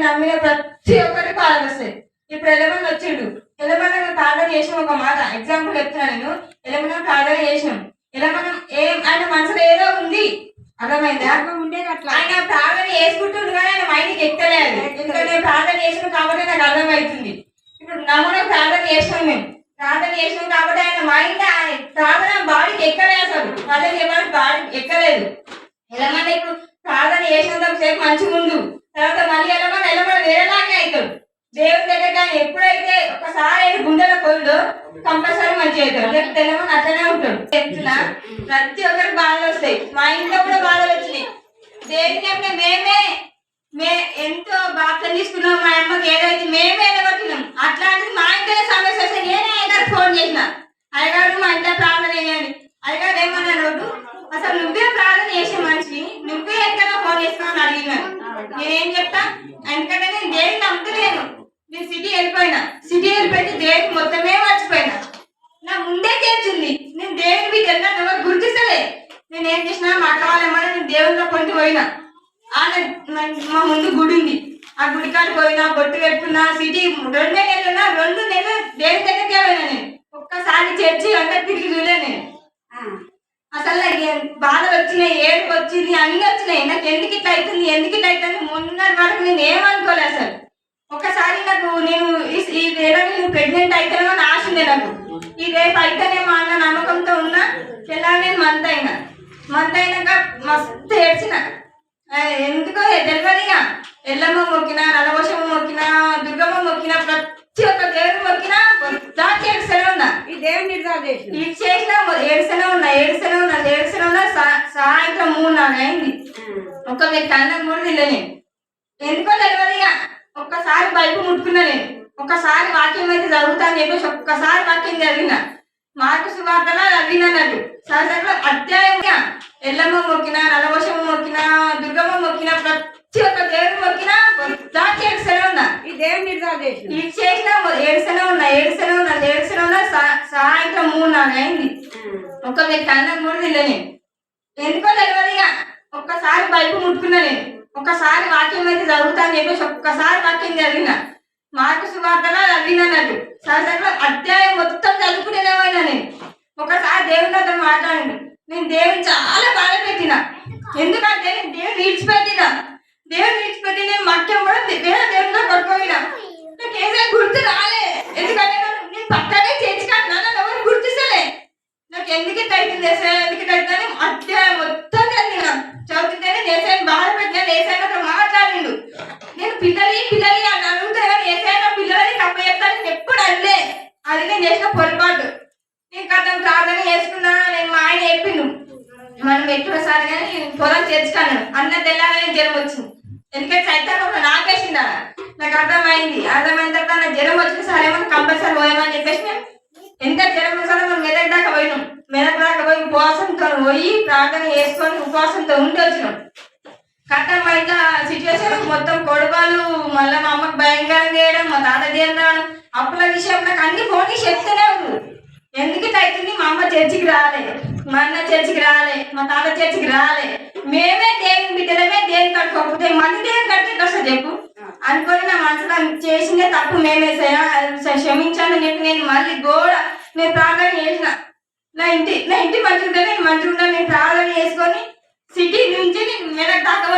నమ్మిన ప్రతి ఒక్కరికి బాధలు వస్తాయి. ఇప్పుడు ఎలమని వచ్చిండు, ఎలమన ప్రార్థన చేసిన ఒక మాట ఎగ్జాంపుల్ చెప్తున్నా నేను. ఎలమన ప్రార్థన చేసినాం, ఎలమనం ఆయన మనసులో ఏదో ఉంది, అర్థమైందా? ఆయన ప్రార్థన చేసుకుంటుండు కానీ ఆయన మైండ్కి ఎక్కలేదు. ఎందుకంటే నేను ప్రార్థన చేసిన కాబట్టి నాకు అర్థమవుతుంది. ఇప్పుడు నమ్మన ప్రార్థన చేసినాం, మేము ప్రార్థన చేసినాం కాబట్టి ఆయన మైండ్ ప్రార్థన బాడీకి ఎక్కలేదు, అసలు ప్రార్థన చేయడానికి బాడీకి ఎక్కలేదు. ఎలమన ఇప్పుడు ప్రార్థన చేసినంత సేపు మంచిగా ఉండు, తర్వాత మళ్ళీ ఎలమన వేరేలాగే అవుతాడు. దేవుని దగ్గర ఎప్పుడైతే ఒకసారి గుండెల పోయిందో కంపల్సరీ మంచిగా అవుతాడు. రేపు తెలమని అట్లనే ఉంటాడు. చెప్తున్నా, ప్రతి ఒక్కరికి బాధలు వస్తాయి. మా ఇంట్లో కూడా బాధలు వచ్చినాయి. దేనికంటే మే ఎంతో బాధ తీసుకున్నాం. మా అమ్మకి ఏదైతే మేమే ఎదగొట్టినాం. అట్లాంటిది మా ఇంట్లో సమస్య వస్తే నేనే అయ్యగారు ఫోన్ చేసిన, అయ్యగారు మా ఇంట్లో ప్రార్థన చేయండి. అయ్యగారు ఏమన్నా రోడ్డు అసలు నువ్వే ప్రార్థన చేసే మనిషి, నువ్వే ఎక్కడో ఫోన్ చేసుకోమని అడిగినాను. నేనేం చెప్తా, ఎందుకంటే నేను దేవుని నమ్ముతలేను. నేను సిటీ వెళ్ళిపోయితే దేవుని మొత్తమే మర్చిపోయినా. నా ముందే చేర్చింది, నేను దేవుని మీకు వెళ్ళినా ఎవరు గుర్తిస్తలే. నేను ఏం చేసినా మాట్లాడాలేమని నేను దేవునిలో కొంటూ పోయినా. మా ముందు గుడి ఉంది, ఆ గుడి కాడికి పోయినా, బొట్టు పెట్టుకున్నా. సిటీ 2 నెలలున్నా 2 నెలలు దేవుని దగ్గరికే పోయినా. నేను ఒక్కసారి చర్చి అంతా తిరిగి చూలే. నేను అసలు బాధలు వచ్చినాయి, ఏడుపు వచ్చింది, అన్ని వచ్చినాయి. నాకు ఎందుకు ఇట్లా అవుతుంది మొన్నటి వరకు నేను ఏమనుకోలే అసలు. ఒకసారి నాకు నేను ప్రెగ్నెంట్ అయితేనేమో అని ఆశ ఉంది నాకు. ఈ రేపు అయితేనేమో అన్న నమ్మకంతో ఉన్నా. తెల్లారి నేను మంత్ అయినాక మస్తు ఏడ్చిన. ఎందుకో తెలియదుగా. ఎల్లమ్మ మొక్కినా, నలవశమ్మ మొక్కినా, దుర్గమ్మ మొక్కినా, ప్రతి ఒక్క దేవుడు మొక్కినా దాచి ఏడుస్తూనే ఉన్నా. ఈ దేవుని ఇది చేసినా ఏడుస్తూనే ఉన్నా. సాయంత్రం 3-4 అయింది. ఒక్క మీరు కన్నా కూడా తినలే. ఎందుకో తెలియదుగా. ఒక్కసారి బైపు ముట్టుకున్నా. నేను ఒక్కసారి వాక్యం అయితే చదువుతా అని చెప్పేసి ఒక్కసారి వాక్యం చదివిన. మార్కు సువార్తలో చదివినట్టు సహజంగా అధ్యాయంగా ఎల్లమ్మ మొక్కినా, నలవశమ్మ మొక్కినా, దుర్గమ్మ మొక్కినా, ప్రతి ఒక్క దేవుడు మొక్కినా దాచి ఏడుస్తూనే ఉన్నా. ఈ దేవుని ఇది చేసినా ఏడుస్తూనే ఉన్నా. సాయంత్రం 3-4 అయింది. ఒక్క మీరు కన్నా కూడా తినలే. ఎందుకో తెలియదుగా. ఒక్కసారి బైపు ముట్టుకున్నా. నేను ఒక్కసారి వాక్యం అయితే చదువుతా అని చెప్పేసి ఒక్కసారి వాక్యం చదివిన. మార్కు సువార్తలో చదివినట్టు సహజంగా అధ్యాయం మొత్తం చదువుకునేదేమైనా. నేను ఒకసారి దేవుని అతను మాట్లాడిండు. నేను దేవుని చాలా బాధ పెట్టిన. ఎందుకంటే నేను దేవుని విడిచిపెట్టి నేను మక్యం కూడా వేరే దేవునిలో కొట్టుకోయినా. నాకు ఏదైనా గుర్తు రాలే. ఎందుకంటే నేను పక్కనే చేర్చుకున్నా, నన్ను ఎవరు గుర్తిస్తలే. నాకు ఎందుకు ఇట్లా అవుతుంది అని అధ్యాయం మొత్తం చదివిన. చదువుతుంటేనే దేశాన్ని బాధ పెట్టినా. దేశాన్ని మాట్లాడిండు. నేను పిల్లలి అని అడుగుతా కానీ ఏసైనా పిల్లలని తప్ప చెప్తాను ఎప్పుడు అనలే. అది నేను చేసిన పొరపాటు. నేను కథం ప్రార్థన చేసుకున్నా. నేను మా ఆయన చెప్పిండు, మనం ఎక్కువసారి కానీ పొలం చేర్చుకున్నాను. అన్న తెల్లారని జ్వరం వచ్చింది. ఎందుకంటే సైతాన్ని నాకేసిందా. నాకు అర్థమైన తర్వాత నాకు జ్వరం వచ్చిన సరే మనం కంపల్సరీ పోయామని చెప్పేసి మేము ఎంత జ్వరం వస్తారో మనం మెదక్ దాకా పోయినాం. మెదక్ దాకా పోయి ఉపవాసంతో పోయి ప్రార్థన చేసుకొని ఉపవాసంతో ఉండి వచ్చినాం. కట్టం అయితే సిచ్యువేషన్ మొత్తం కొడుబాలు, మళ్ళీ మా అమ్మకి భయంకరం చేయడం, మా తాత చేయడం, అప్పుల విషయం నాకు అన్ని ఫోన్ చేసి చెప్తూనే ఉంది. ఎందుకు ఇట్లా అవుతుంది, మా అమ్మ చర్చికి రాలే, మా అన్న చర్చికి రాలే, మా తాత చర్చికి రాలే, మేమే దేవుని బిడ్డలమే దేవుని కట్టుకోకపోతే మళ్ళీ దేవుని కడితే వస్తుంది చెప్పు అనుకొని నా మనసులో చేసిందే తప్పు. మేమే క్షమించాలని చెప్పి నేను మళ్ళీ నేను ప్రార్థన చేసిన. నా ఇంటి మంచిగా ఉంటే నేను మంచిగా ఉంటాను. నేను ప్రార్థన చేసుకొని సిటీ నుంచి నేను మెదక్ దాకా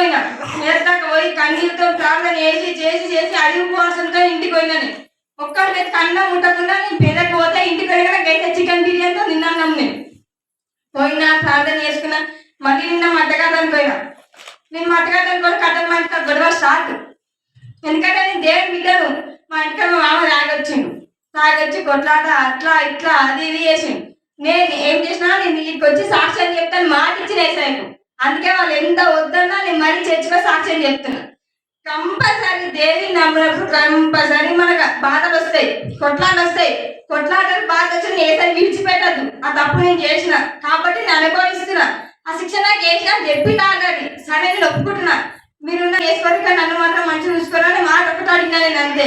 పోయి కన్నీళ్ళతో ప్రార్థన చేసి అడిగి ఉపవాసంతో ఇంటికి పోయినా. నేను ఒక్కరి మీద కన్నా ముట్టకుండా నేను మెదక్ పోతే ఇంటికి వెళ్ళినా చికెన్ బిర్యానీతో తిన్నాను. నేను పోయినా ప్రార్థన చేసుకున్నా. మళ్ళీ నిన్న మట్టగడ్డానికి పోయినా. నేను మట్టగడ్డానికి కూడా కట్టం మా ఇంటికి గొడవ స్టార్ట్. ఎందుకంటే నేను దేవుని బిడ్డను. మా ఇంటికి మా మామ తాగొచ్చి కొట్లాట అట్లా ఇట్లా అది ఇది చేసిండు. నేను ఏం చేసినా, నేను వీటికి వచ్చి సాక్ష్యం చెప్తాను మాట ఇచ్చిన వేసాను. అందుకే వాళ్ళు ఎంత వద్దన్నా నేను మరీ చర్చిలో సాక్ష్యం చెప్తున్నా. కంపల్సరీ దేవిని నమ్మినప్పుడు కంపల్సరీ మనకు బాధలు వస్తాయి, కొట్లాటలు వస్తాయి. కొట్లాటలు బాధ వచ్చి ఏసరి విడిచిపెట్టద్దు. ఆ తప్పు నేను చేసిన కాబట్టి నేను అనుభవిస్తున్నా. ఆ శిక్ష నాకు వేసినా చెప్పి ఆల్రెడీ సరే నేను ఒప్పుకుంటున్నా. మీరు వేసుకోరు కానీ నన్ను మాత్రం మంచిగా చూసుకోరని మాట ఒకటి అడిగినా. నేను అంతే.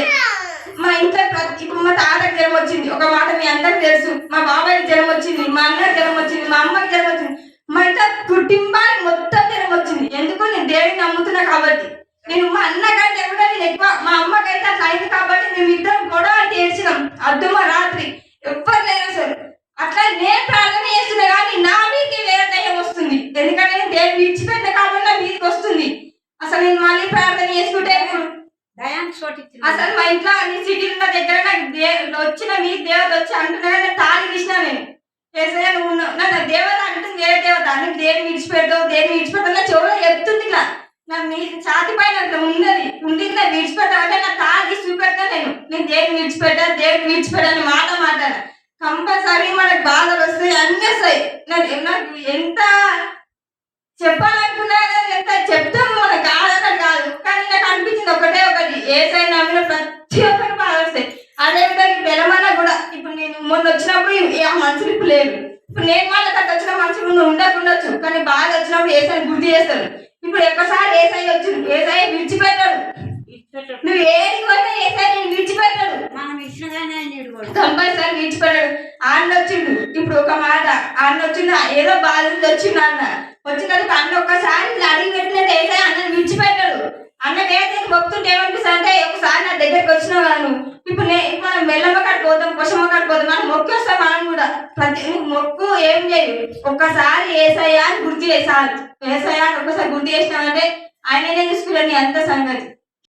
మా ఇంట్లో ఇప్పుడు మా తాతకి జ్వరం వచ్చింది, ఒక మాట మీ అందరికి తెలుసు. మా బాబాయికి జ్వరం వచ్చింది, మా అన్నకి జ్వరం వచ్చింది, మా అమ్మకి జ్వరం వచ్చింది. మా ఇంట్లో కుటుంబానికి మొత్తం జ్వరం వచ్చింది. ఎందుకు? నేను దేవుడిని నమ్ముతున్నా కాబట్టి. నేను మా అన్న కంటే కూడా నేను ఎక్కువ మా అమ్మకైతే అట్లా అయింది కాబట్టి మేము ఇద్దరం గొడవ తీర్చినాం అద్దుమ రాత్రి ఎవ్వరు లేరు అసలు. అట్లా నేను ప్రార్థన చేస్తున్నా కానీ నా మీదకి వేరే దయ్యం వస్తుంది. ఎందుకంటే నేను దేవుని విడిచిపెట్టిన కాబట్టి నా మీదకి వస్తుంది. అసలు నేను మళ్ళీ ప్రార్థన చేసుకుంటే అసలు మా ఇంట్లో సిటీ ఉన్న దగ్గర నాకు వచ్చిన మీ దేవత వచ్చి అంటున్నా నేను తాళి తీసినా నేను ఏసయ్య నువ్వు నా దేవత అంటుంది వేరే దేవత నువ్వు దేని విడిచిపెట్టావు దేని విడిచిపెట్టావు నా చెవులో చెప్తుంది ఇలా నా మీ ఛాతి పైన అట్లా ఉండి నా విడిచిపెట్టావంటే నా తాళి చూపెట్టా నేను దేని విడిచిపెట్టాను మాట మాట్లాడా కంపల్సరీ మనకు బాధలు వస్తాయి అన్నీ వస్తాయి. నాకు ఎంత చెప్పాలనుకున్నా ఎంత చెప్తాము మనకు కాదన్నది కాదు. కానీ నాకు అనిపించింది ఒకటి ఏసై నమ్మిన ప్రతి ఒక్కరు బాధ వస్తాయి. అదేవిధంగా ఇప్పుడు ఎలమన్నా కూడా ఇప్పుడు నేను మొన్న వచ్చినప్పుడు ఆ మనుషులు ఇప్పుడు లేరు. ఇప్పుడు నేను వాళ్ళకి అక్కడ వచ్చిన మనుషులు ఉండకుండొచ్చు కానీ బాధ వచ్చినప్పుడు ఏసైని గుర్తు చేస్తాడు. ఇప్పుడు ఒక్కసారి ఏసై వచ్చి ఏసై విడిచిపెట్టాడు. నువ్వు ఏది పోయినా ఏసై నేను విడిచిపెట్టాడు. కంపల్సరీ విడిచిపెట్టాడు. అన్న వచ్చిండు ఇప్పుడు ఒక మాట అన్న వచ్చిండు ఏదో బాధ వచ్చిండు వచ్చినందుకు అన్న ఒక్కసారి అడిగి పెట్టినట్టు ఏసై అన్నని విడిచిపెట్టాడు. అన్న వేరే మొక్కుతుంటే ఏమనిపిస్తుంది అంటే ఒకసారి నా దగ్గరికి వచ్చినావు కాను ఇప్పుడు మనం మెల్లమ్మ కాడికి పోతాం పొషమ్మ కాడికి పోతాం మనం మొక్కి వస్తాం. మనం కూడా ప్రతి మొక్కు ఏం చేయదు ఒక్కసారి ఏసయ్యా అని గుర్తు చేసాలి. ఏసయ్యా అని ఒక్కసారి గుర్తు చేసినామంటే ఆయననే చూసుకున్నాను అంత సంగతి.